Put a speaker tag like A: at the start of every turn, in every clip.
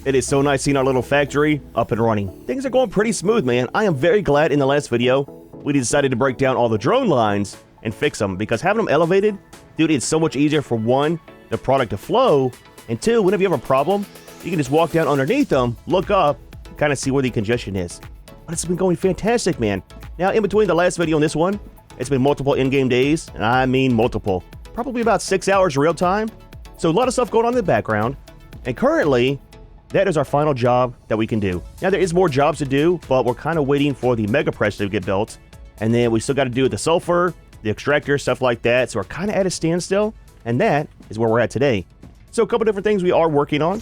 A: It is so nice seeing our little factory up and running. Things are going pretty smooth, man. I am very glad in the last video we decided to break down all the drone lines and fix them, because having them elevated, dude, it's so much easier for one, the product to flow, and two, whenever you have a problem, you can just walk down underneath them, look up, and kind of see where the congestion is. But it's been going fantastic, man. Now, in between the last video and this one, it's been multiple in-game days, and I mean multiple. Probably about 6 hours real time. So a lot of stuff going on in the background. And currently, that is our final job that we can do. Now, there is more jobs to do, but we're kind of waiting for the mega press to get built. And then we still got to do the sulfur, the extractor, stuff like that. So we're kind of at a standstill. And that is where we're at today. So a couple different things we are working on.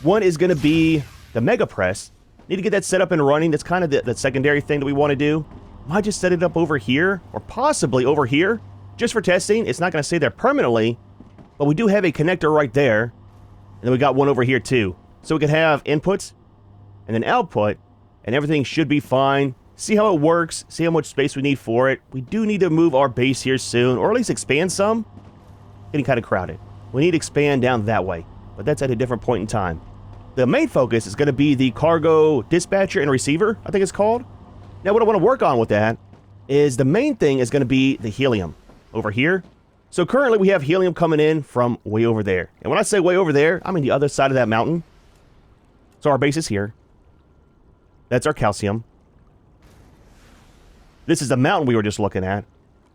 A: One is going to be the mega press. Need to get that set up and running. That's kind of the secondary thing that we want to do. Might just set it up over here, or possibly over here, just for testing. It's not going to stay there permanently, but we do have a connector right there. And then we got one over here too. So we can have inputs and then output, and everything should be fine. See how it works, see how much space we need for it. We do need to move our base here soon, or at least expand some. Getting kind of crowded. We need to expand down that way, but that's at a different point in time. The main focus is going to be the cargo dispatcher and receiver, I think it's called. Now what I want to work on with that is the main thing is going to be the helium over here. So currently we have helium coming in from way over there. And when I say way over there, I mean the other side of that mountain. So our base is here. That's our calcium. This is the mountain we were just looking at.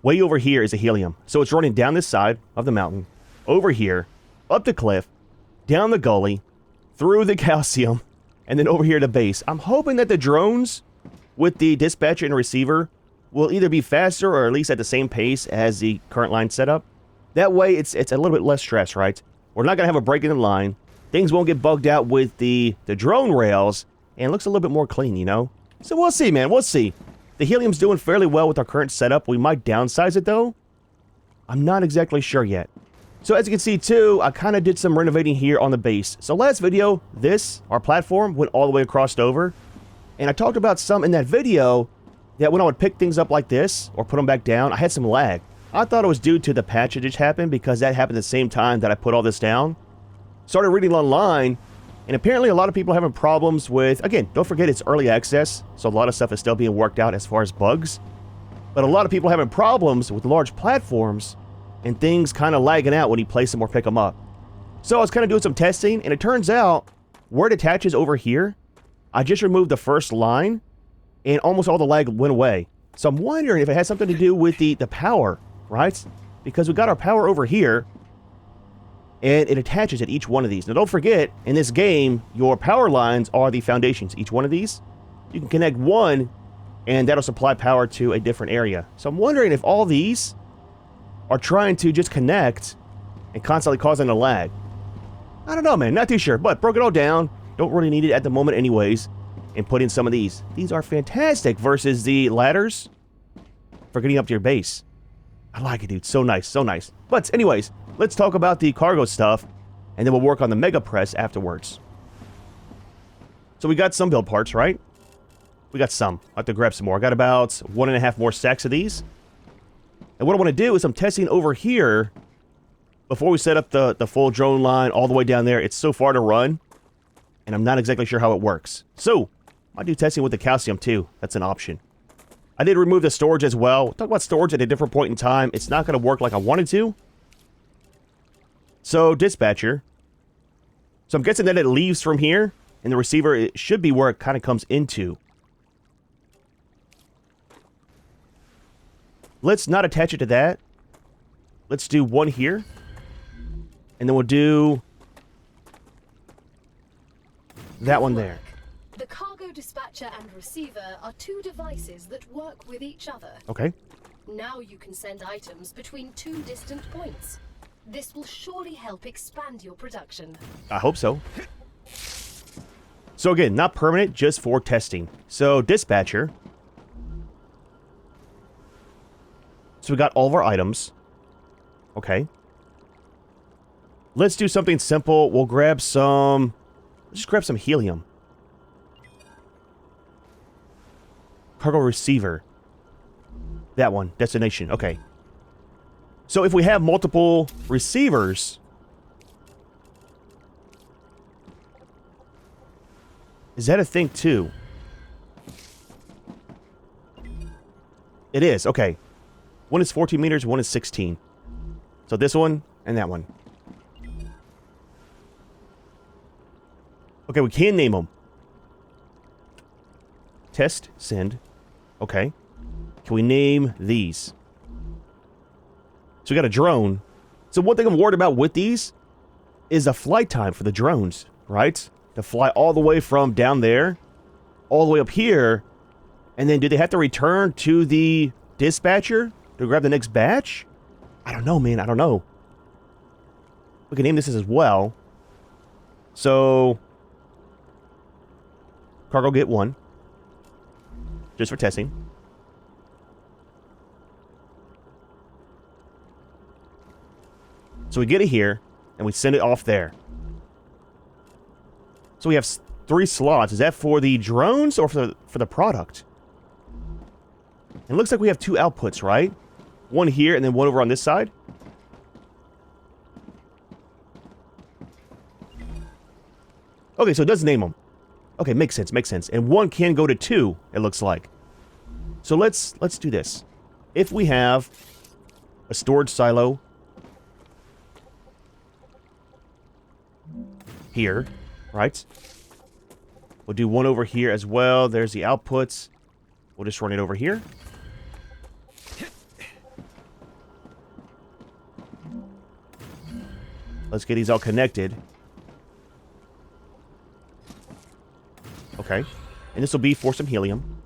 A: Way over here is the helium. So it's running down this side of the mountain, over here, up the cliff, down the gully, through the calcium, and then over here to base. I'm hoping that the drones with the dispatcher and receiver will either be faster or at least at the same pace as the current line setup. That way it's a little bit less stress, right? We're not going to have a break in the line. Things won't get bugged out with the drone rails, and it looks a little bit more clean, you know? So we'll see, man. We'll see. The helium's doing fairly well with our current setup. We might downsize it, though. I'm not exactly sure yet. So as you can see, too, I kind of did some renovating here on the base. So last video, our platform, went all the way across over. And I talked about some in that video that when I would pick things up like this, or put them back down, I had some lag. I thought it was due to the patch that just happened, because that happened at the same time that I put all this down. Started reading online, and apparently a lot of people are having problems with, again, don't forget it's early access, so a lot of stuff is still being worked out as far as bugs. But a lot of people are having problems with large platforms, and things kind of lagging out when you place them or pick them up. So I was kind of doing some testing, and it turns out where it attaches over here, I just removed the first line, and almost all the lag went away. So I'm wondering if it has something to do with the power, right? Because we got our power over here, and it attaches at each one of these. Now don't forget, in this game, your power lines are the foundations. Each one of these, you can connect one, and that'll supply power to a different area. So I'm wondering if all these are trying to just connect and constantly causing a lag. I don't know, man. Not too sure, but broke it all down. Don't really need it at the moment anyways. And put in some of these. These are fantastic versus the ladders for getting up to your base. I like it, dude. So nice, so nice. But anyways, let's talk about the cargo stuff, and then we'll work on the mega press afterwards. So we got some build parts, right? We got some. I have to grab some more. I got about 1.5 more stacks of these. And what I want to do is I'm testing over here before we set up the full drone line all the way down there. It's so far to run, and I'm not exactly sure how it works. So I do testing with the calcium too. That's an option. I did remove the storage as well. We'll talk about storage at a different point in time. It's not going to work like I wanted to. So dispatcher. So I'm guessing that it leaves from here, and the receiver, it should be where it kind of comes into. Let's not attach it to that. Let's do one here. And then we'll do that one there.
B: The cargo dispatcher and receiver are two devices that work with each other.
A: Okay.
B: Now you can send items between two distant points. This will surely help expand your production.
A: I hope so. So again, not permanent, just for testing. So dispatcher. So we got all of our items. Okay. Let's do something simple. We'll grab some... Let's just grab some helium. Cargo receiver. That one. Destination. Okay. So if we have multiple receivers... Is that a thing too? It is, okay. One is 14 meters, one is 16. So this one and that one. Okay, we can name them. Test, send. Okay. Can we name these? So we got a drone. So one thing I'm worried about with these is the flight time for the drones, right? To fly all the way from down there, all the way up here, and then do they have to return to the dispatcher to grab the next batch? I don't know, man. I don't know. We can name this as well. So, cargo get 1. Just for testing. So we get it here, and we send it off there. So we have 3 slots. Is that for the drones or for the product? It looks like we have 2 outputs, right? One here and then one over on this side. Okay, so it does name them. Okay, makes sense, makes sense. And one can go to 2, it looks like. So let's do this. If we have a storage silo here, right? We'll do one over here as well. There's the outputs. We'll just run it over here. Let's get these all connected. Okay. And this will be for some helium.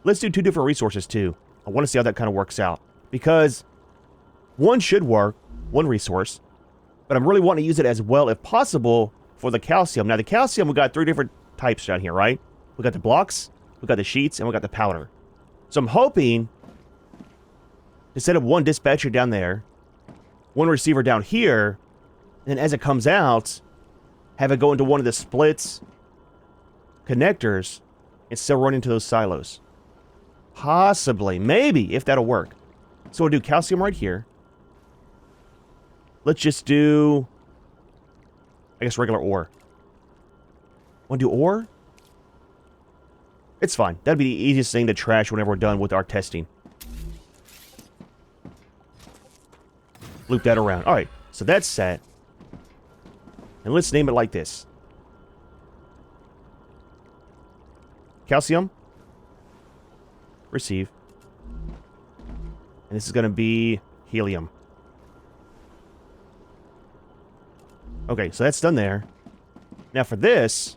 A: Let's do 2 different resources too. I want to see how that kind of works out. Because one should work, one resource. But I'm really wanting to use it as well, if possible, for the calcium. Now the calcium, we got 3 different types down here, right? We got the blocks, we got the sheets, and we got the powder. So I'm hoping to set up one dispatcher down there, one receiver down here, and then as it comes out, have it go into one of the splits connectors and still run into those silos. Possibly, maybe, if that'll work. So we'll do calcium right here. Let's just do, I guess, regular ore. Want to do ore? It's fine. That'd be the easiest thing to trash whenever we're done with our testing. Loop that around. Alright, so that's set. And let's name it like this. Calcium. Receive. And this is going to be helium. Okay, so that's done there. Now for this,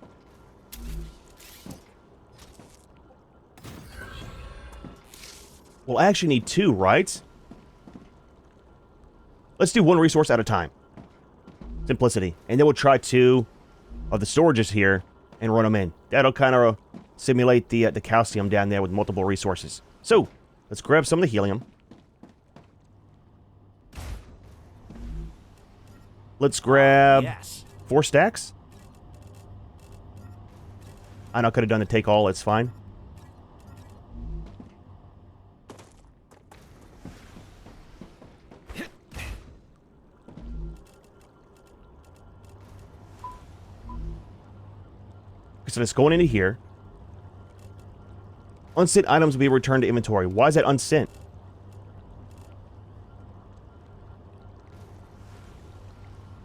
A: we'll actually need 2, right? Let's do 1 resource at a time. Simplicity. And then we'll try 2 of the storages here and run them in. That'll kind of simulate the calcium down there with multiple resources. So, let's grab some of the helium. Let's grab 4 stacks. I know I could have done the take all, it's fine. So it's going into here. Unsent items will be returned to inventory. Why is that unsent?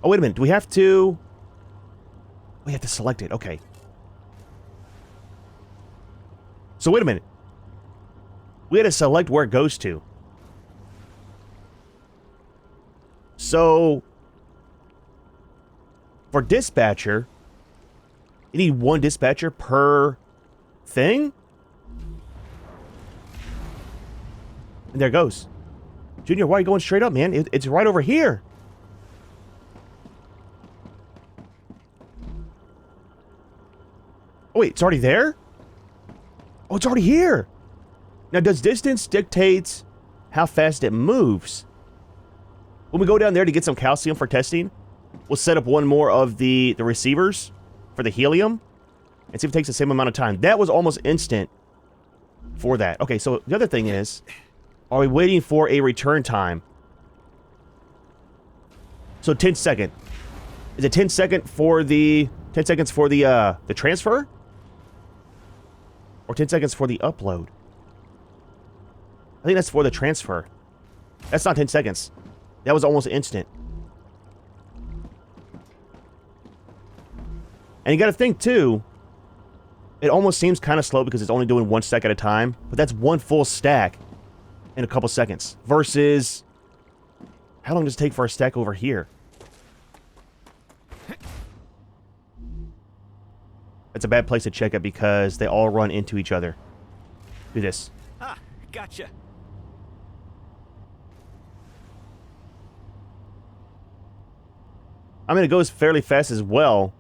A: Oh, wait a minute. Do we have to... We have to select it. Okay. So wait a minute. We had to select where it goes to. So... For dispatcher... You need 1 dispatcher per thing? And there it goes. Junior, why are you going straight up, man? It's right over here. Oh, wait, it's already there? Oh, it's already here. Now, does distance dictate how fast it moves? When we go down there to get some calcium for testing, we'll set up 1 more of the receivers for the helium and see if it takes the same amount of time. That was almost instant for that. Okay, so the other thing is, are we waiting for a return time? So 10 second. Is it 10 second for the 10 seconds for the transfer? Or 10 seconds for the upload? I think that's for the transfer. That's not 10 seconds. That was almost instant. And you gotta think, too, it almost seems kind of slow because it's only doing 1 stack at a time, but that's one full stack in a couple seconds. Versus, how long does it take for a stack over here? It's a bad place to check it because they all run into each other. Do this.
C: Ah, gotcha.
A: I mean, it goes fairly fast as well.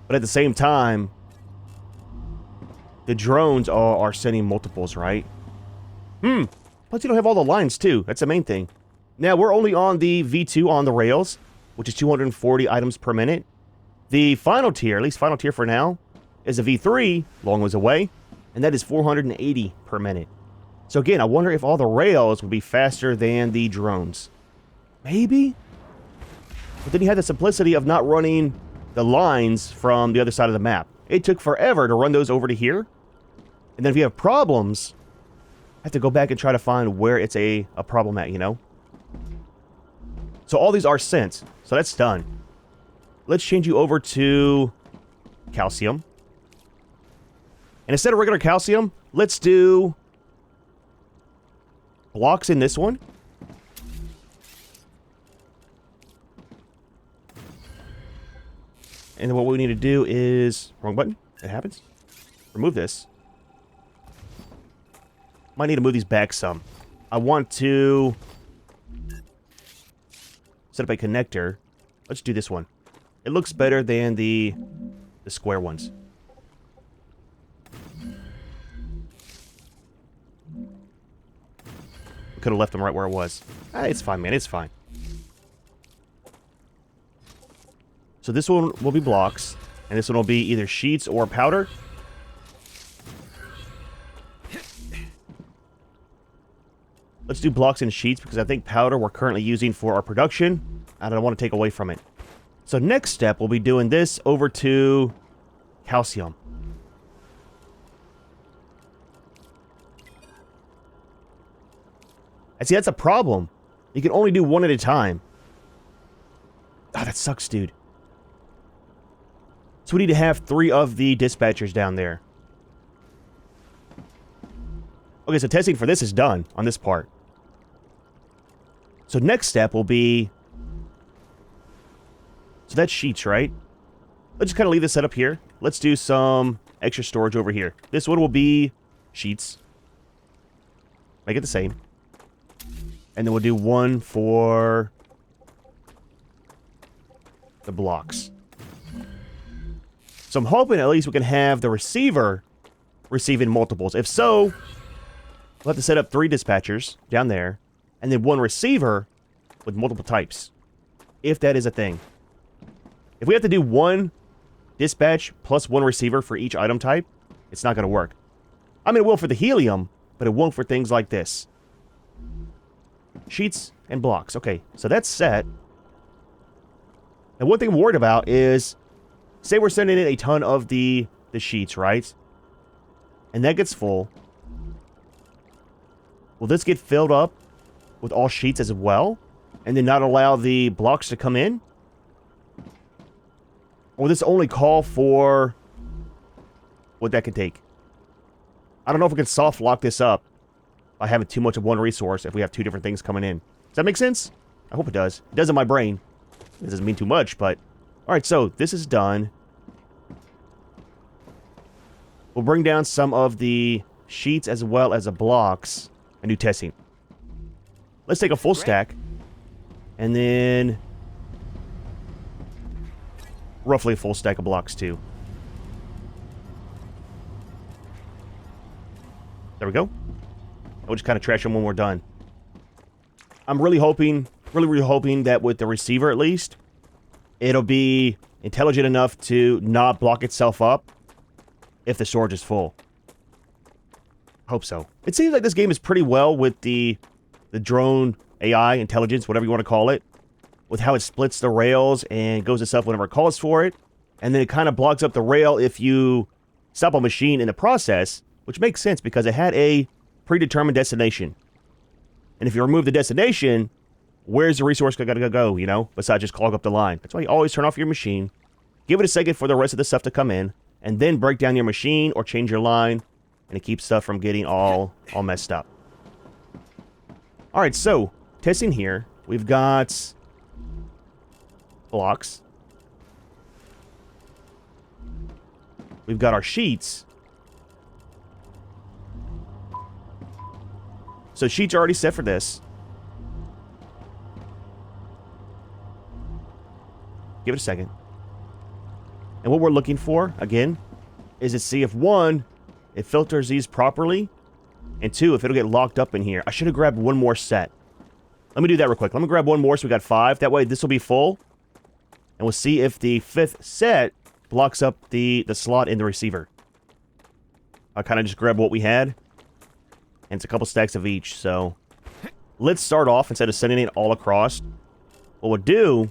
A: But at the same time, the drones are sending multiples, right? Plus you don't have all the lines, too. That's the main thing. Now, we're only on the V2 on the rails, which is 240 items per minute. The final tier, at least final tier for now, is a V3, long ways away, and that is 480 per minute. So again, I wonder if all the rails will be faster than the drones. Maybe? But then you have the simplicity of not running the lines from the other side of the map. It took forever to run those over to here. And then if you have problems, I have to go back and try to find where it's a problem at, you know? So all these are sent. So that's done. Let's change you over to calcium. And instead of regular calcium, let's do blocks in this one. And then what we need to do is... Wrong button. It happens. Remove this. Might need to move these back some. I want to set up a connector. Let's do this one. It looks better than the square ones. Could have left them right where it was. It's fine, man. It's fine. So this one will be blocks, and this one will be either sheets or powder. Let's do blocks and sheets because I think powder we're currently using for our production, and I don't want to take away from it. So next step, we'll be doing this over to calcium. And see, that's a problem. You can only do one at a time. Ah, that sucks, dude. So we need to have 3 of the dispatchers down there. Okay, so testing for this is done on this part. So next step will be... So that's sheets, right? Let's just kind of leave this set up here. Let's do some extra storage over here. This one will be sheets. Make it the same. And then we'll do one for the blocks. So I'm hoping at least we can have the receiver receiving multiples. If so, we'll have to set up 3 dispatchers down there. And then 1 receiver with multiple types. If that is a thing. If we have to do 1 dispatch plus 1 receiver for each item type, it's not going to work. I mean, it will for the helium, but it won't for things like this. Sheets and blocks. Okay, so that's set. And one thing I'm worried about is, say we're sending in a ton of the sheets, right? And that gets full. Will this get filled up with all sheets as well? And then not allow the blocks to come in? Or will this only call for what that can take? I don't know if we can soft lock this up by having too much of one resource if we have 2 different things coming in. Does that make sense? I hope it does. It does in my brain. It doesn't mean too much, but... Alright, so this is done. We'll bring down some of the sheets as well as the blocks and do testing. Let's take a full stack. And then... roughly a full stack of blocks, too. There we go. We'll just kind of trash them when we're done. I'm really hoping, really hoping that with the receiver at least, it'll be intelligent enough to not block itself up if the storage is full. Hope so. It seems like this game is pretty well with the drone AI, intelligence, whatever you want to call it, with how it splits the rails and goes itself whenever it calls for it. and then it kind of blocks up the rail if you stop a machine in the process, which makes sense because it had a predetermined destination. And if you remove the destination, where's the resource gotta go, you know, besides just clog up the line? That's why you always turn off your machine, give it a second for the rest of the stuff to come in, and then break down your machine or change your line, and it keeps stuff from getting all messed up. Alright, so, testing here, we've got blocks. We've got our sheets. So sheets are already set for this. Give it a second. And what we're looking for, again, is to see if, one, it filters these properly, and two, if it'll get locked up in here. I should have grabbed one more set. Let me do that real quick. Let me grab one more so we got 5. That way this will be full. And we'll see if the 5th set blocks up the slot in the receiver. I kind of just grabbed what we had. And it's a couple stacks of each, so... Let's start off, instead of sending it all across. What we'll do...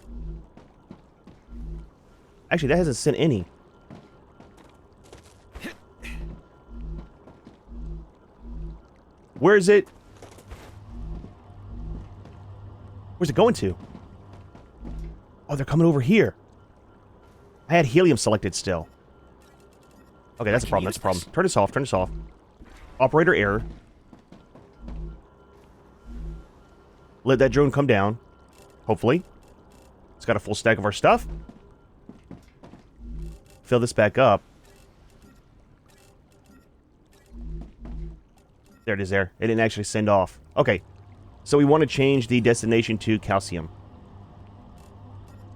A: Actually, that hasn't sent any. Where is it? Where's it going to? Oh, they're coming over here. I had helium selected still. Okay, that's a problem. That's a problem. Turn this off. Turn this off. Operator error. Let that drone come down. Hopefully. It's got a full stack of our stuff. Fill this back up. There it is there. It didn't actually send off. Okay. So we want to change the destination to calcium.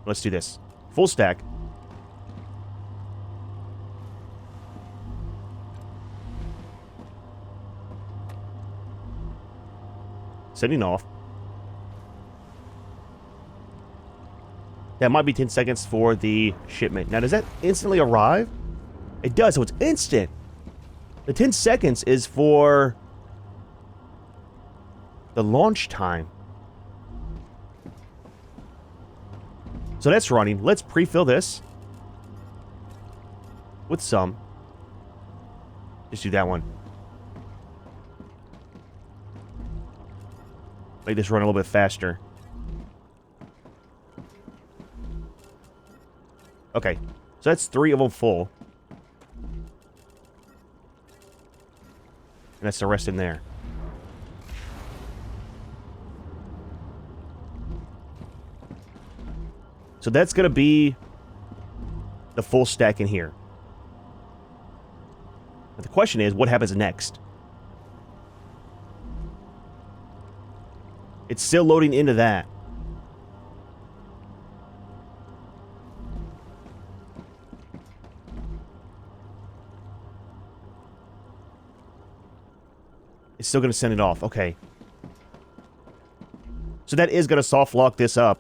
A: Let's do this. Full stack. Sending off. That might be 10 seconds for the shipment. Now, does that instantly arrive? It does, so it's instant. The 10 seconds is for the launch time. So that's running. Let's pre-fill this with some. Just do that one. Make this run a little bit faster. Okay, so that's 3 of them full. And that's the rest in there. So that's going to be the full stack in here. But the question is, what happens next? It's still loading into that. It's still going to send it off. Okay. So that is going to soft lock this up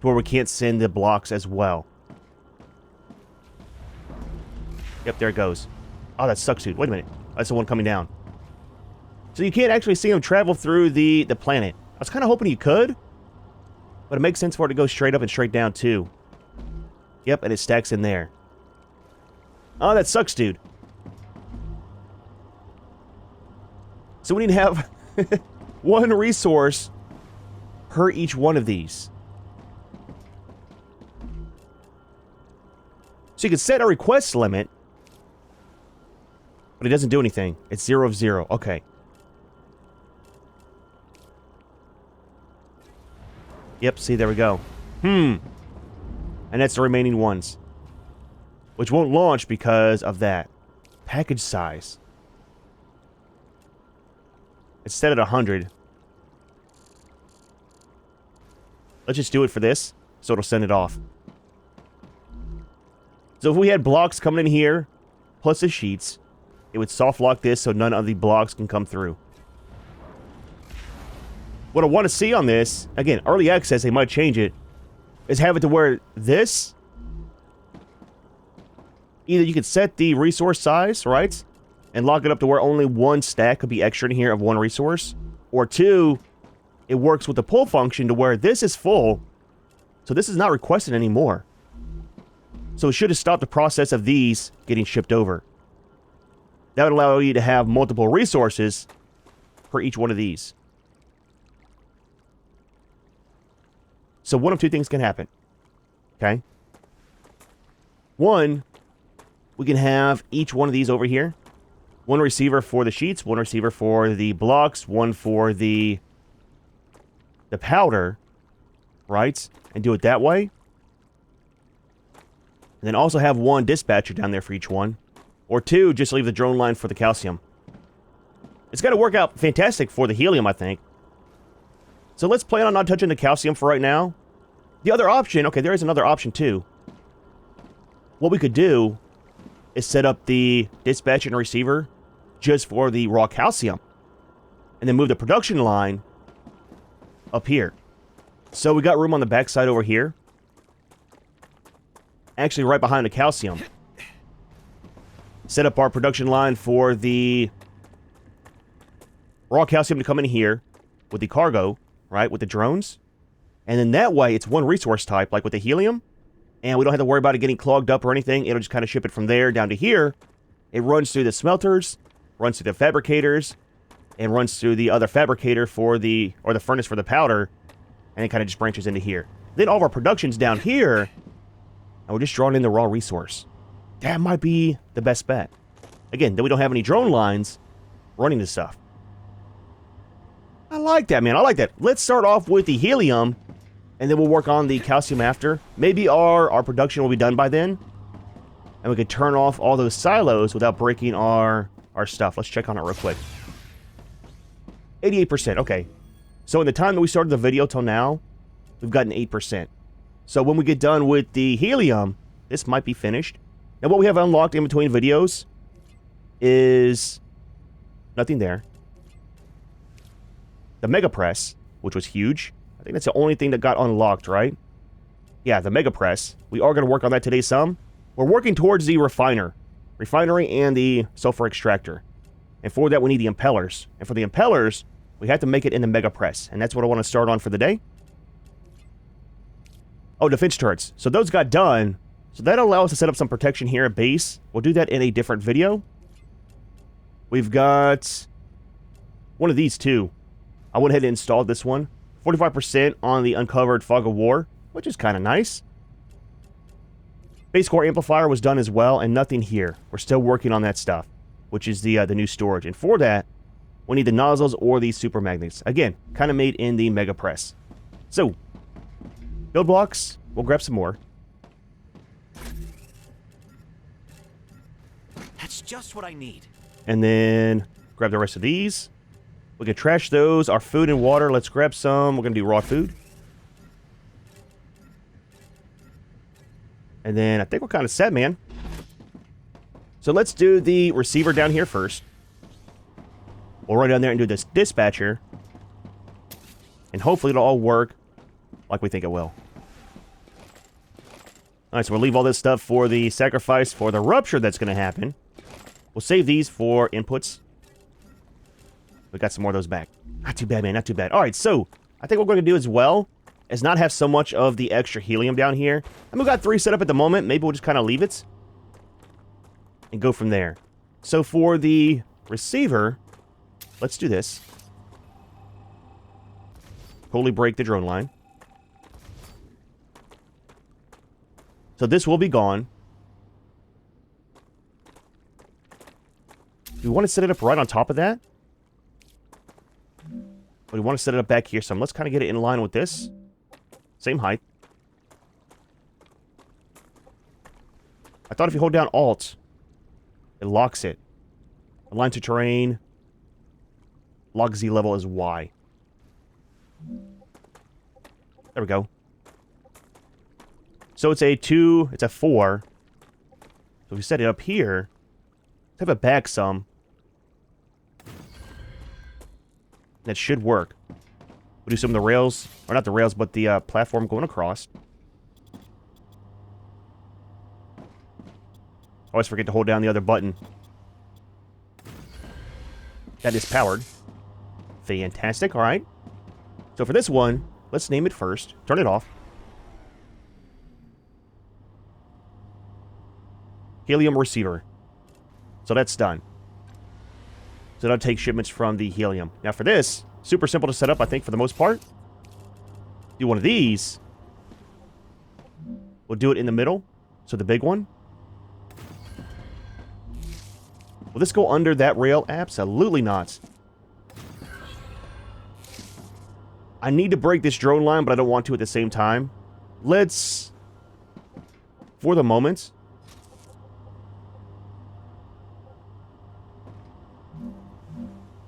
A: to where we can't send the blocks as well. Yep, there it goes. Oh, that sucks, dude. Wait a minute. That's the one coming down. So you can't actually see them travel through the planet. I was kind of hoping you could. But it makes sense for it to go straight up and straight down, too. Yep, and it stacks in there. Oh, that sucks, dude. So we need to have one resource per each one of these. So you can set a request limit, but it doesn't do anything. It's 0 of 0. Okay. Yep, see, there we go. And that's the remaining ones. Which won't launch because of that. Package size. It's set at 100. Let's just do it for this, so it'll send it off. So if we had blocks coming in here, plus the sheets, it would soft lock this so none of the blocks can come through. What I want to see on this, again, early access, they might change it, is have it to where this, either you could set the resource size, right? And lock it up to where only one stack could be extra in here of one resource. Or 2, it works with the pull function to where this is full, so this is not requested anymore. So it should have stopped the process of these getting shipped over. That would allow you to have multiple resources for each one of these. So one of two things can happen. Okay? One, we can have each one of these over here. One receiver for the sheets, one receiver for the blocks, one for the powder, right? And do it that way. And then also have one dispatcher down there for each one. Or two, just leave the drone line for the calcium. It's going to work out fantastic for the helium, I think. So let's plan on not touching the calcium for right now. The other option, okay, there is another option too. What we could do is set up the dispatch and receiver just for the raw calcium. And then move the production line up here. So we got room on the backside over here. Actually, right behind the calcium. Set up our production line for the raw calcium to come in here with the cargo, right, with the drones. And then that way, it's one resource type, like with the helium. And we don't have to worry about it getting clogged up or anything. It'll just kind of ship it from there down to here. It runs through the smelters, runs through the fabricators, and runs through the other fabricator for the, or the furnace for the powder. And it kind of just branches into here. Then all of our production's down here. And we're just drawing in the raw resource. That might be the best bet. Again, then we don't have any drone lines running this stuff. I like that, man. I like that. Let's start off with the helium, and then we'll work on the calcium after. Maybe our production will be done by then, and we could turn off all those silos without breaking our stuff. Let's check on it real quick. 88%. Okay. So in the time that we started the video till now, we've gotten 8%. So when we get done with the helium, this might be finished. Now, what we have unlocked in between videos is nothing there. The Mega Press, which was huge. I think that's the only thing that got unlocked, right? Yeah, the Mega Press. We are going to work on that today some. We're working towards the refinery and the sulfur extractor. And for that, we need the impellers. And for the impellers, we have to make it in the Mega Press. And that's what I want to start on for the day. Oh, defense turrets. So those got done. So that'll allow us to set up some protection here at base. We'll do that in a different video. We've got one of these too. I went ahead and installed this one. 45% on the uncovered fog of war, which is kind of nice. Base core amplifier was done as well, and nothing here. We're still working on that stuff, which is the new storage. And for that, we need the nozzles or the super magnets. Again, kind of made in the Mega Press. So, build blocks. We'll grab some more.
C: That's just what I need.
A: And then grab the rest of these. We can trash those. Our food and water. Let's grab some. We're going to do raw food. And then I think we're kind of set, man. So let's do the receiver down here first. We'll run down there and do this dispatcher. And hopefully it'll all work like we think it will. Alright, so we'll leave all this stuff for the sacrifice for the rupture that's going to happen. We'll save these for inputs. We got some more of those back. Not too bad, man. Not too bad. Alright, so I think what we're going to do as well is not have so much of the extra helium down here. And we've got 3 set up at the moment. Maybe we'll just kind of leave it and go from there. So for the receiver, let's do this. Totally break the drone line. So this will be gone. Do we want to set it up right on top of that? Or we want to set it up back here some. Let's kind of get it in line with this. Same height. I thought if you hold down Alt, it locks it. Align to terrain. Lock Z level is Y. There we go. So it's a 2, it's a 4. So if we set it up here, let's have it back some. That should work. We'll do some of the rails, or not the rails, but the platform going across. Always forget to hold down the other button. That is powered. Fantastic, alright. So for this one, let's name it first. Turn it off. helium receiver. So that's done. So that'll take shipments from the helium. Now for this, super simple to set up, I think, for the most part. Do one of these. We'll do it in the middle. So the big one. Will this go under that rail? Absolutely not. I need to break this drone line, but I don't want to at the same time. Let's, for the moment,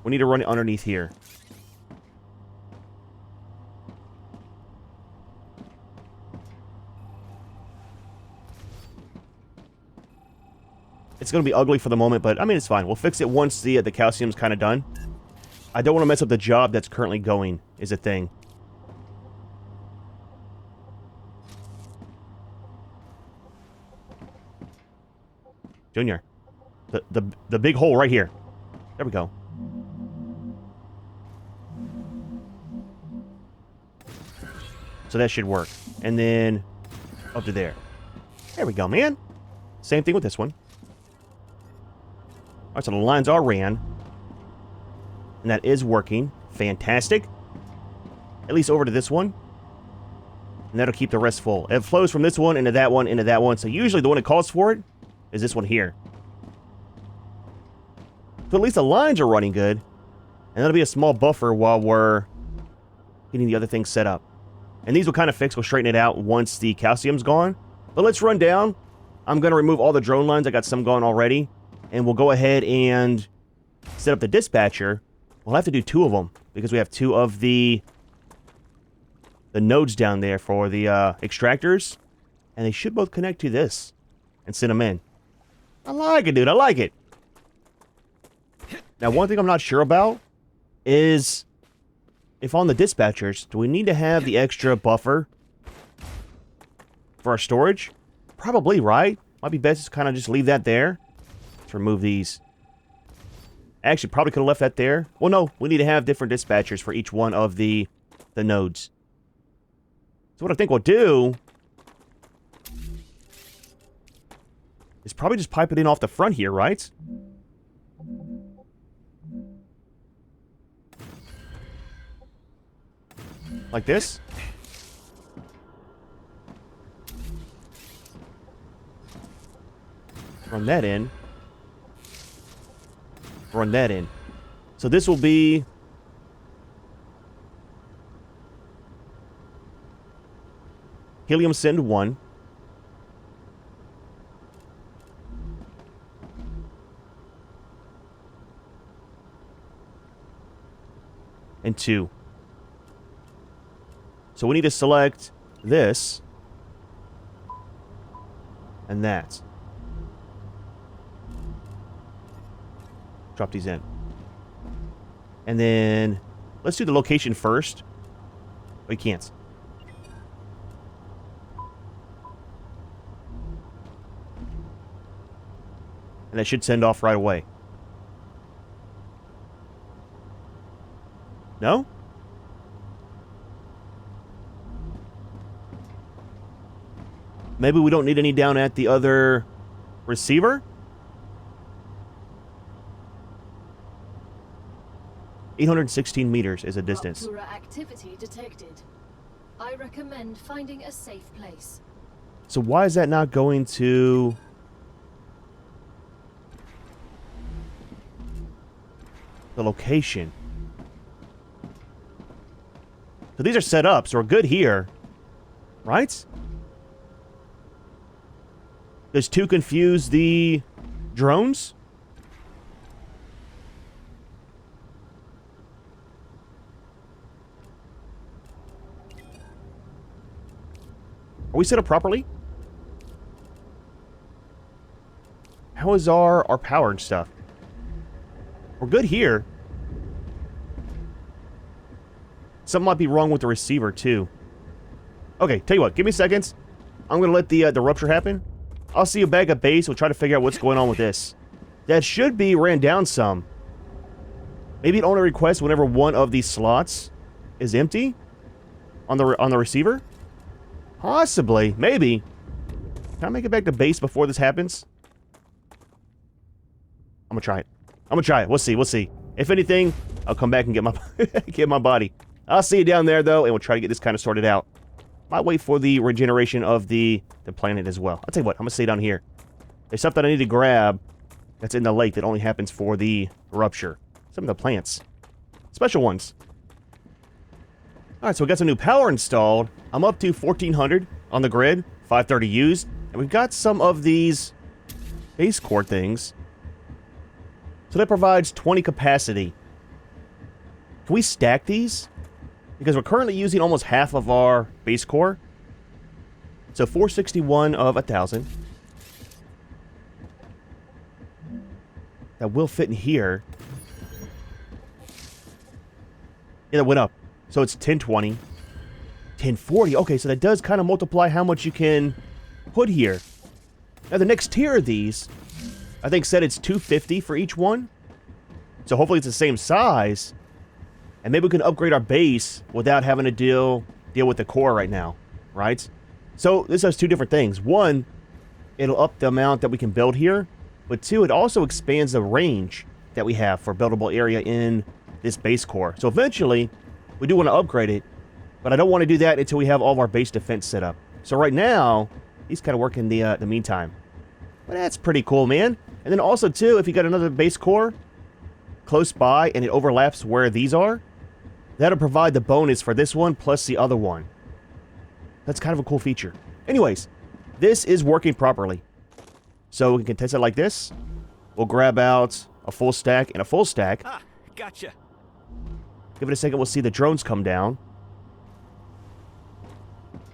A: we need to run it underneath here. It's going to be ugly for the moment, but I mean, it's fine. We'll fix it once the calcium's kind of done. I don't want to mess up the job that's currently going, is a thing. Junior. The big hole right here. There we go. So that should work. And then up to there. There we go, man. Same thing with this one. Alright, so the lines are ran. And that is working. Fantastic. At least over to this one. And that'll keep the rest full. It flows from this one into that one into that one. So usually the one that calls for it is this one here. So at least the lines are running good. And that'll be a small buffer while we're getting the other things set up. And these will kind of fix. We'll straighten it out once the calcium's gone. But let's run down. I'm going to remove all the drone lines. I got some gone already. And we'll go ahead and set up the dispatcher. We'll have to do 2 of them because we have 2 of the nodes down there for the extractors. And they should both connect to this and send them in. I like it, dude. I like it. Now, one thing I'm not sure about is if on the dispatchers, do we need to have the extra buffer for our storage? Probably, right? Might be best to kind of just leave that there. Let's remove these. Actually, probably could have left that there. Well, no. We need to have different dispatchers for each one of the nodes. So what I think we'll do is probably just pipe it in off the front here, right? Like this. Run that in. Run that in. So this will be helium send 1. And 2. So we need to select this and that. Drop these in. And then let's do the location first. We can't. And that should send off right away. No? Maybe we don't need any down at the other receiver? 816 meters is a distance.
B: Rupture activity detected. I recommend finding a safe place.
A: So why is that not going to the location? So these are set up, so we're good here. Right? Does 2 confuse the drones? Are we set up properly? How is our power and stuff? We're good here. Something might be wrong with the receiver, too. Okay, tell you what. Give me seconds. I'm going to let the rupture happen. I'll see you back at base. We'll try to figure out what's going on with this. That should be ran down some. Maybe it only requests whenever one of these slots is empty on the receiver. Possibly. Maybe. Can I make it back to base before this happens? I'm gonna try it. I'm gonna try it. We'll see. We'll see. If anything, I'll come back and get my get my body. I'll see you down there though, and we'll try to get this kind of sorted out. Might wait for the regeneration of the planet as well. I'll tell you what. I'm gonna stay down here. There's something I need to grab that's in the lake that only happens for the rupture. Some of the plants, special ones. All right, so we got some new power installed. I'm up to 1400 on the grid, 530 used, and we've got some of these base core things. So that provides 20 capacity. Can we stack these? Because we're currently using almost half of our base core. So 461 of 1,000. That will fit in here. Yeah, that went up. So it's 1020. 1040. Okay, so that does kind of multiply how much you can put here. Now the next tier of these, I think said it's 250 for each one. So hopefully it's the same size. And maybe we can upgrade our base without having to deal with the core right now, right? So this does two different things. One, it'll up the amount that we can build here. But two, it also expands the range that we have for buildable area in this base core. So eventually, we do want to upgrade it. But I don't want to do that until we have all of our base defense set up. So right now, he's kind of working the meantime. But that's pretty cool, man. And then also, too, if you got another base core close by and it overlaps where these are, that'll provide the bonus for this one plus the other one. That's kind of a cool feature. Anyways, this is working properly. So we can test it like this. We'll grab out a full stack and a full stack.
C: Ah, gotcha.
A: Give it a second, we'll see the drones come down.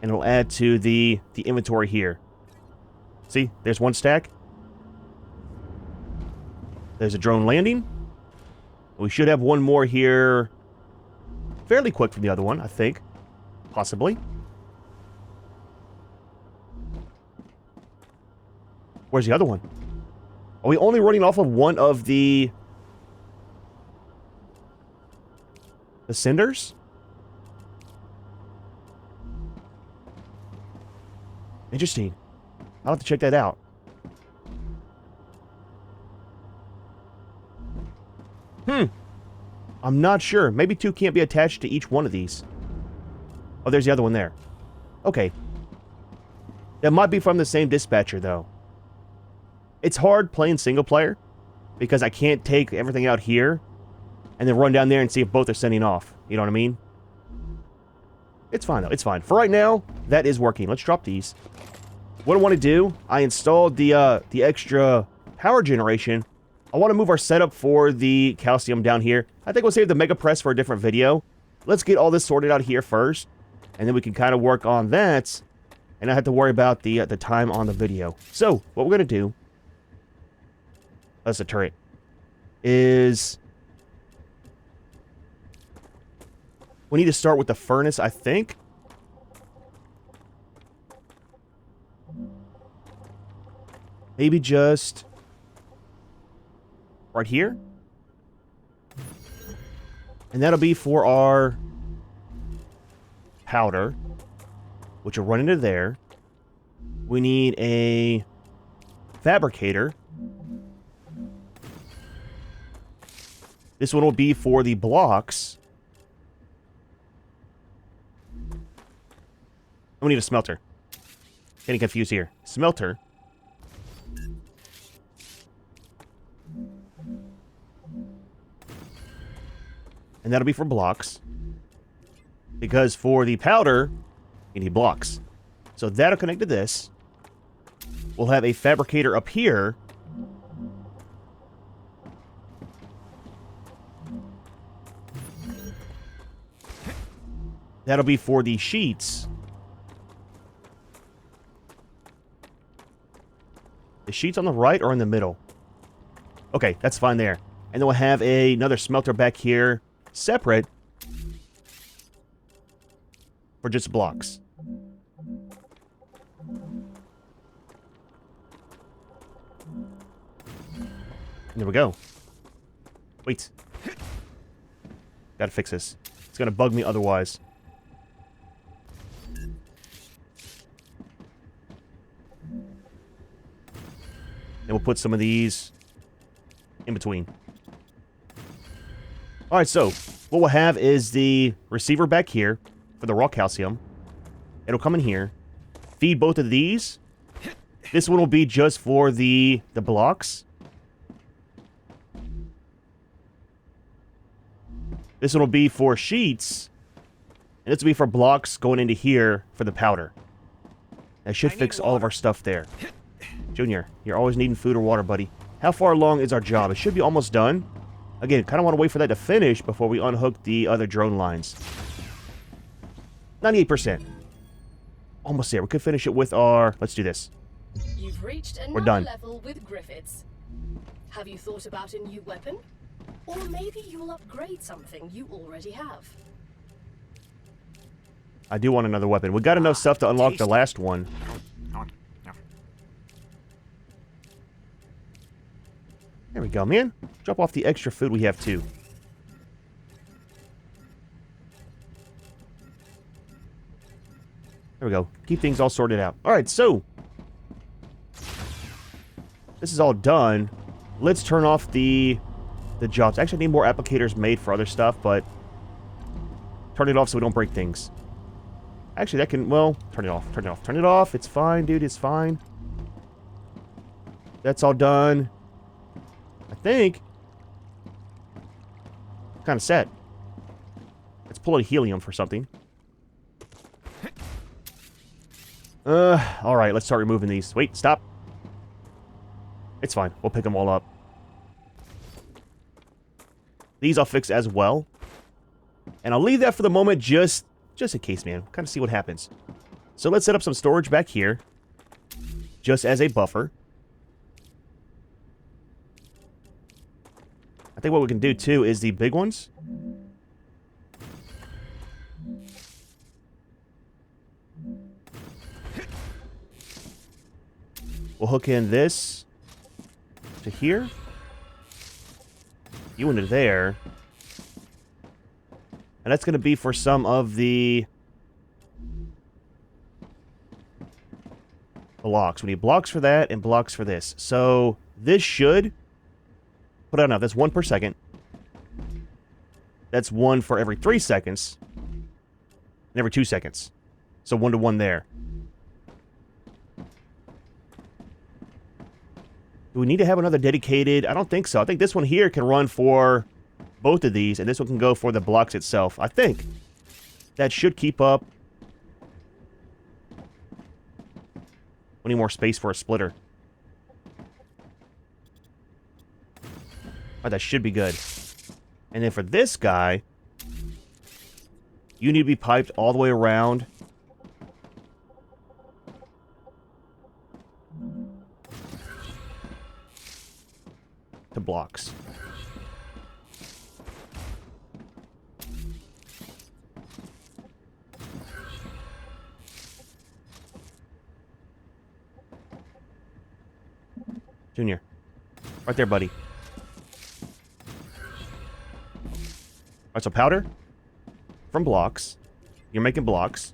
A: And it'll add to the inventory here. See, there's one stack. There's a drone landing. We should have one more here fairly quick from the other one, I think. Possibly. Where's the other one? Are we only running off of one of the cinders? Interesting. I'll have to check that out. I'm not sure. Maybe two can't be attached to each one of these. Oh, there's the other one there. Okay. That might be from the same dispatcher, though. It's hard playing single player because I can't take everything out here and then run down there and see if both are sending off. You know what I mean? It's fine, though. It's fine. For right now, that is working. Let's drop these. What I want to do, I installed the extra power generation. I want to move our setup for the calcium down here. I think we'll save the mega press for a different video. Let's get all this sorted out here first, and then we can kind of work on that, and I have to worry about the time on the video. So, what we're going to do, that's a turret, is we need to start with the furnace, I think. Maybe just right here. And that'll be for our powder, which will run into there. We need a fabricator. This one will be for the blocks. We need a smelter. Getting confused here. Smelter. And that'll be for blocks. Because for the powder, you need blocks. So that'll connect to this. We'll have a fabricator up here. That'll be for the sheets. The sheets on the right or in the middle? Okay, that's fine there. And then we'll have another smelter back here, separate, for just blocks. And there we go. Wait. Gotta fix this. It's gonna bug me otherwise. And we'll put some of these in between. Alright, so what we'll have is the receiver back here for the raw calcium. It'll come in here. Feed both of these. This one will be just for the blocks. This one will be for sheets. And this will be for blocks going into here for the powder. That should fix all of our stuff there. Junior, you're always needing food or water, buddy. How far along is our job? It should be almost done. Again, kind of want to wait for that to finish before we unhook the other drone lines. 98%. Almost there. We could finish it with our... Let's do this.
B: You've reached
A: We're
B: another
A: done.
B: level with Griffiths. Have you thought about a new weapon? Or maybe you'll upgrade something you already have.
A: I do want another weapon. We got enough stuff to unlock the last one. There we go, man. Drop off the extra food we have, too. There we go. Keep things all sorted out. Alright, so... this is all done. Let's turn off the jobs. Actually, I need more applicators made for other stuff, but... turn it off so we don't break things. Actually, that can... well, turn it off. Turn it off. Turn it off. It's fine, dude. It's fine. That's all done. I think... kind of set. Let's pull a helium for something. Alright, let's start removing these. Wait, stop. It's fine. We'll pick them all up. These I'll fix as well. And I'll leave that for the moment just in case, man. Kind of see what happens. So let's set up some storage back here. Just as a buffer. I think what we can do, too, is the big ones. We'll hook in this to here. You into there. And that's going to be for some of the blocks. We need blocks for that and blocks for this. So this should... put out enough. That's 1 per second. That's 1 for every 3 seconds. And every 2 seconds. So 1 to 1 there. Do we need to have another dedicated? I don't think so. I think this one here can run for both of these, and this one can go for the blocks itself. I think that should keep up. We need more space for a splitter. Oh, that should be good. And then for this guy, you need to be piped all the way around. To blocks. Junior. Right there, buddy. Alright, so powder from blocks. You're making blocks.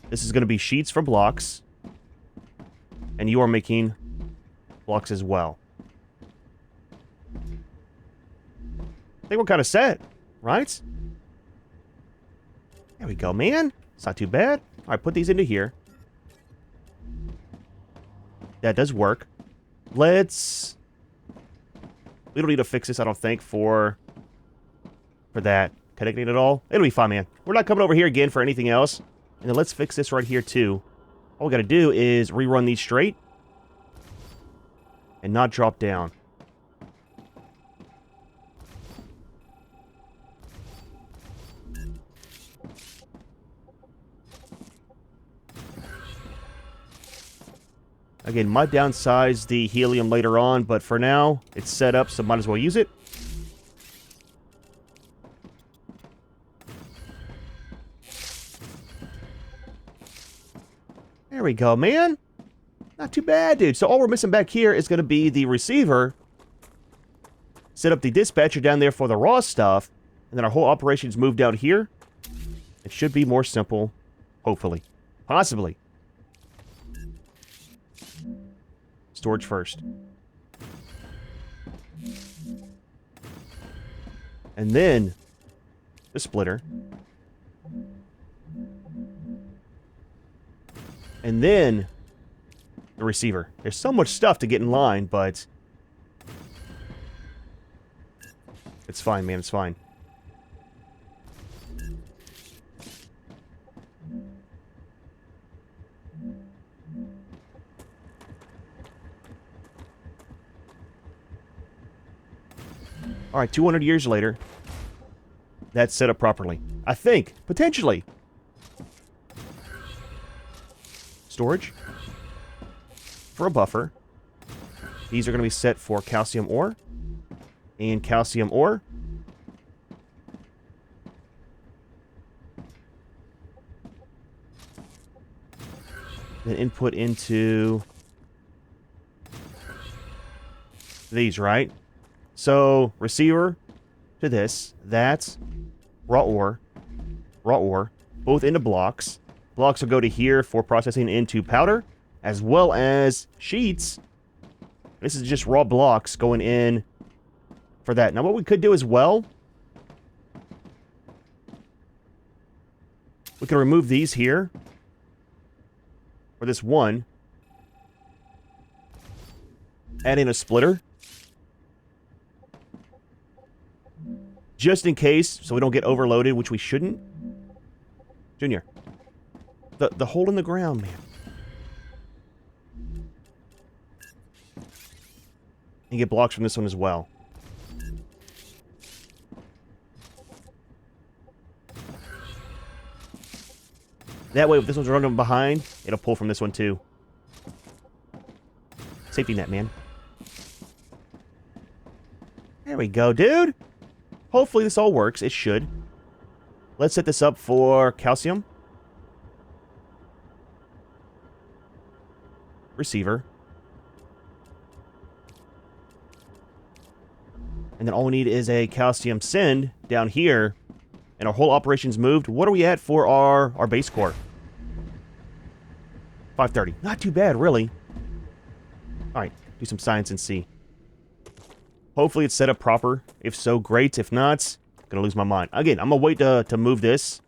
A: This is going to be sheets for blocks. And you are making blocks as well. I think we're kind of set, right? There we go, man. It's not too bad. Alright, put these into here. That does work. Let's... we don't need to fix this, I don't think, for that. Connecting it all. It'll be fine, man. We're not coming over here again for anything else. And then let's fix this right here, too. All we gotta do is rerun these straight. And not drop down. Again, might downsize the helium later on, but for now, it's set up, so might as well use it. There we go, man. Not too bad, dude. So all we're missing back here is going to be the receiver. Set up the dispatcher down there for the raw stuff. And then our whole operations move down here. It should be more simple. Hopefully. Possibly. Storage first. And then the splitter. And then the receiver. There's so much stuff to get in line, but it's fine, man. It's fine. All right, 200 years later, that's set up properly. I think, potentially. Storage for a buffer. These are going to be set for calcium ore and calcium ore. Then input into these, right? So, receiver to this. That's raw ore, both into blocks. Blocks will go to here for processing into powder, as well as sheets. This is just raw blocks going in for that. Now, what we could do as well, we can remove these here, for this one, add in a splitter, just in case, so we don't get overloaded, which we shouldn't. Junior. The hole in the ground, man. And get blocks from this one as well. That way, if this one's running behind, it'll pull from this one too. Safety net, man. There we go, dude. Hopefully this all works. It should. Let's set this up for calcium. Receiver. And then all we need is a calcium send down here. And our whole operation's moved. What are we at for our base core? 530. Not too bad, really. Alright, do some science and see. Hopefully it's set up proper. If so, great. If not, I'm gonna lose my mind. Again, I'm gonna wait to move this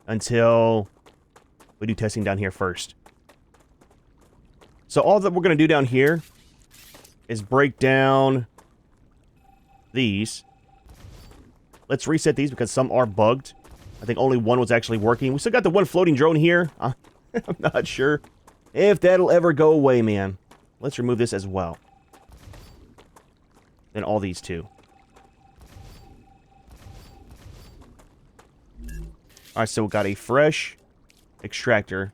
A: until we do testing down here first. So all that we're going to do down here is break down these. Let's reset these because some are bugged. I think only one was actually working. We still got the one floating drone here. I'm not sure if that'll ever go away, man. Let's remove this as well. Then all these too. Alright, so we got a fresh extractor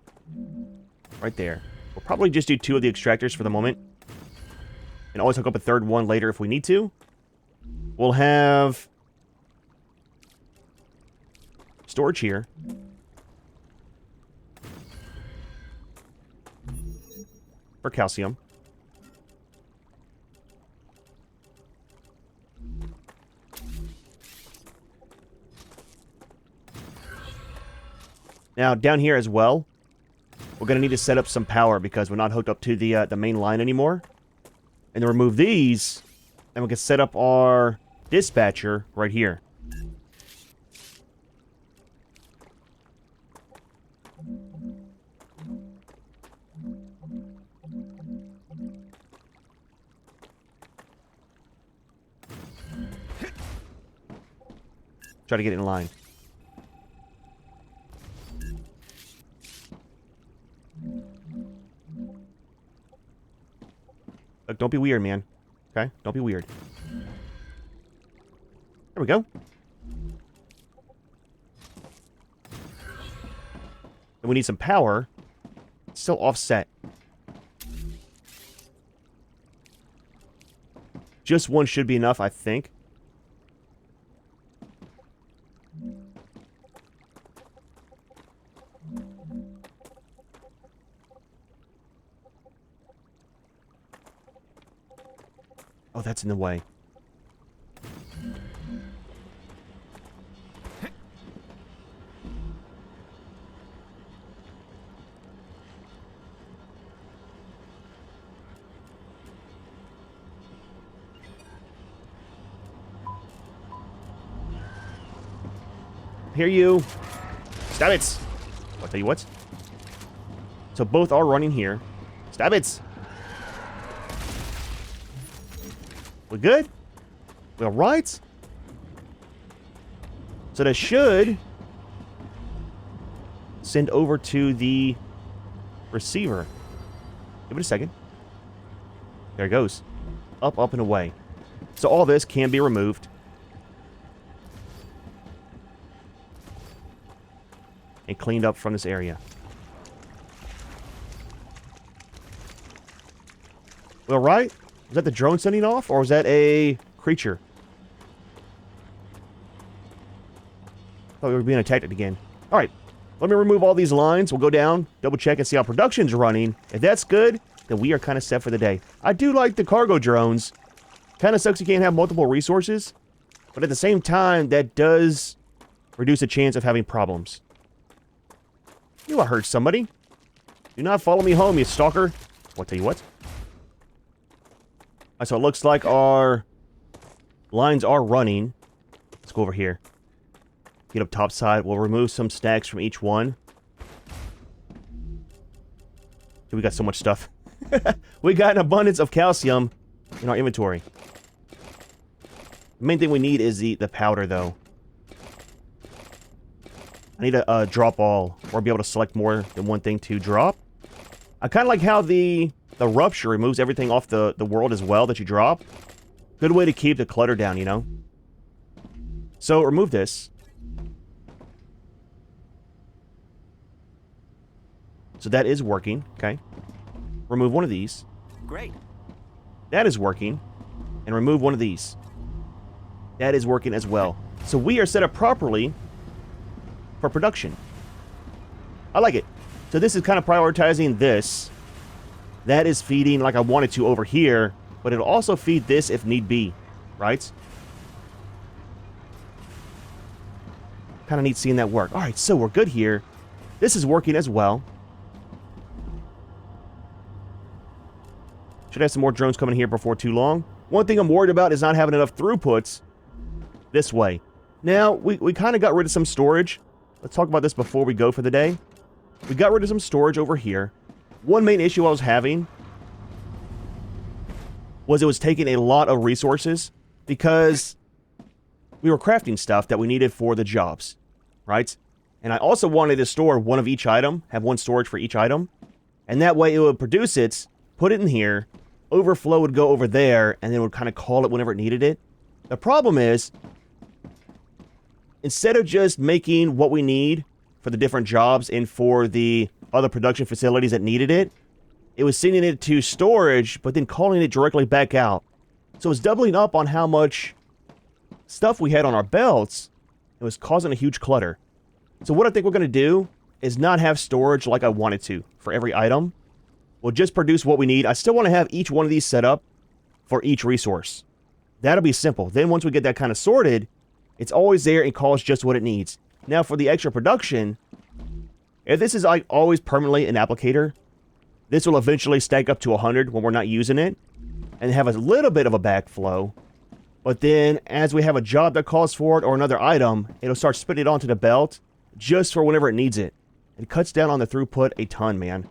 A: right there. We'll probably just do 2 of the extractors for the moment. And always hook up a third one later if we need to. We'll have storage here. For calcium. Now, down here as well, we're going to need to set up some power because we're not hooked up to the main line anymore. And then remove these, and we can set up our dispatcher right here. Try to get it in line. Look, don't be weird, man. Okay? Don't be weird. There we go. And we need some power. It's still offset. Just one should be enough, I think. Oh, that's in the way. hear you. Stab it. I'll tell you what. So both are running here. Stab it. We good? We all right? So that should send over to the receiver. Give it a second. There it goes. Up, up, and away. So all this can be removed. And cleaned up from this area. We all right? Was that the drone sending off, or was that a creature? Thought we were being attacked again. All right, let me remove all these lines. We'll go down, double check, and see how production's running. If that's good, then we are kind of set for the day. I do like the cargo drones. Kind of sucks you can't have multiple resources, but at the same time, that does reduce the chance of having problems. You, I heard somebody. Do not follow me home, you stalker. I'll tell you what. So it looks like our lines are running. Let's go over here. Get up top side. We'll remove some stacks from each one. We got so much stuff. We got an abundance of calcium in our inventory. The main thing we need is the powder, though. I need a drop all, or be able to select more than one thing to drop. I kind of like how the Rupture removes everything off the world as well that you drop. Good way to keep the clutter down, you know? So, remove this. So that is working, okay. Remove one of these.
C: Great.
A: That is working. And remove one of these. That is working as well. So we are set up properly for production. I like it. So this is kind of prioritizing this. That is feeding like I wanted to over here, but it'll also feed this if need be, right? Kind of neat seeing that work. All right, so we're good here. This is working as well. Should have some more drones coming here before too long. One thing I'm worried about is not having enough throughputs this way. Now, we kind of got rid of some storage. Let's talk about this before we go for the day. We got rid of some storage over here. One main issue I was having was it was taking a lot of resources because we were crafting stuff that we needed for the jobs, right? And I also wanted to store one of each item, have one storage for each item, and that way it would produce it, put it in here, overflow would go over there, and then it would kind of call it whenever it needed it. The problem is, instead of just making what we need for the different jobs and for the other production facilities that needed it, it was sending it to storage, but then calling it directly back out. So it was doubling up on how much stuff we had on our belts. It was causing a huge clutter. So what I think we're going to do is not have storage like I wanted to for every item. We'll just produce what we need. I still want to have each one of these set up for each resource. That'll be simple. Then once we get that kind of sorted, it's always there and calls just what it needs. Now for the extra production, if this is like always permanently an applicator, this will eventually stack up to 100 when we're not using it and have a little bit of a backflow. But then as we have a job that calls for it or another item, it'll start spitting it onto the belt just for whenever it needs it. It cuts down on the throughput a ton, man.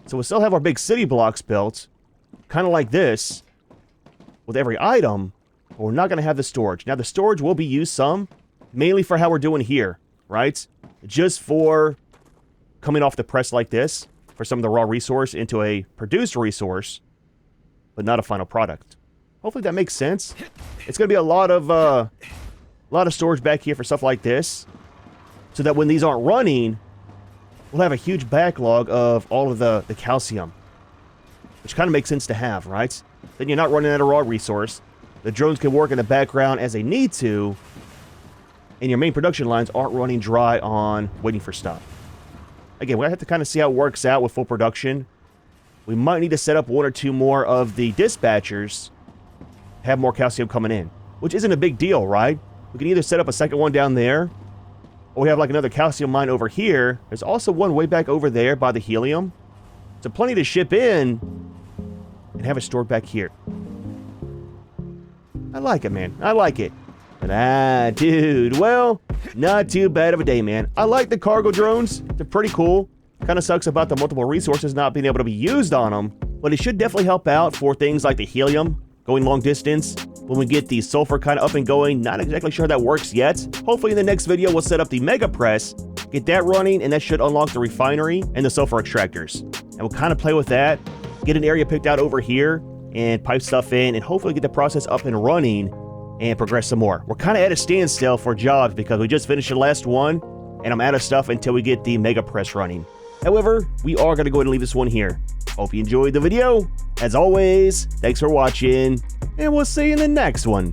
A: So we'll still have our big city blocks built, kind of like this, with every item, but we're not going to have the storage. Now the storage will be used some, mainly for how we're doing here, right? Just for coming off the press like this, for some of the raw resource into a produced resource, but not a final product. Hopefully that makes sense. It's going to be a lot of storage back here for stuff like this, so that when these aren't running, we'll have a huge backlog of all of the calcium, which kind of makes sense to have, right? Then you're not running out of raw resource. The drones can work in the background as they need to, and your main production lines aren't running dry on waiting for stuff. Again, we'll have to kind of see how it works out with full production. We might need to set up one or two more of the dispatchers, have more calcium coming in, which isn't a big deal, right? We can either set up a second one down there, or we have like another calcium mine over here. There's also one way back over there by the helium. So plenty to ship in and have it stored back here. I like it, man. I like it. But dude, well, Not too bad of a day, man. I like the cargo drones. They're pretty cool. Kind of sucks about the multiple resources not being able to be used on them, but it should definitely help out for things like the helium, going long distance. When we get the sulfur kind of up and going, not exactly sure how that works yet. Hopefully in the next video, we'll set up the mega press, get that running, and that should unlock the refinery and the sulfur extractors. And we'll kind of play with that, get an area picked out over here, and pipe stuff in, and hopefully get the process up and running and progress some more. We're kind of at a standstill for jobs because we just finished the last one, and I'm out of stuff until we get the mega press running. However, we are going to go ahead and leave this one here. Hope you enjoyed the video. As always, thanks for watching, and we'll see you in the next one.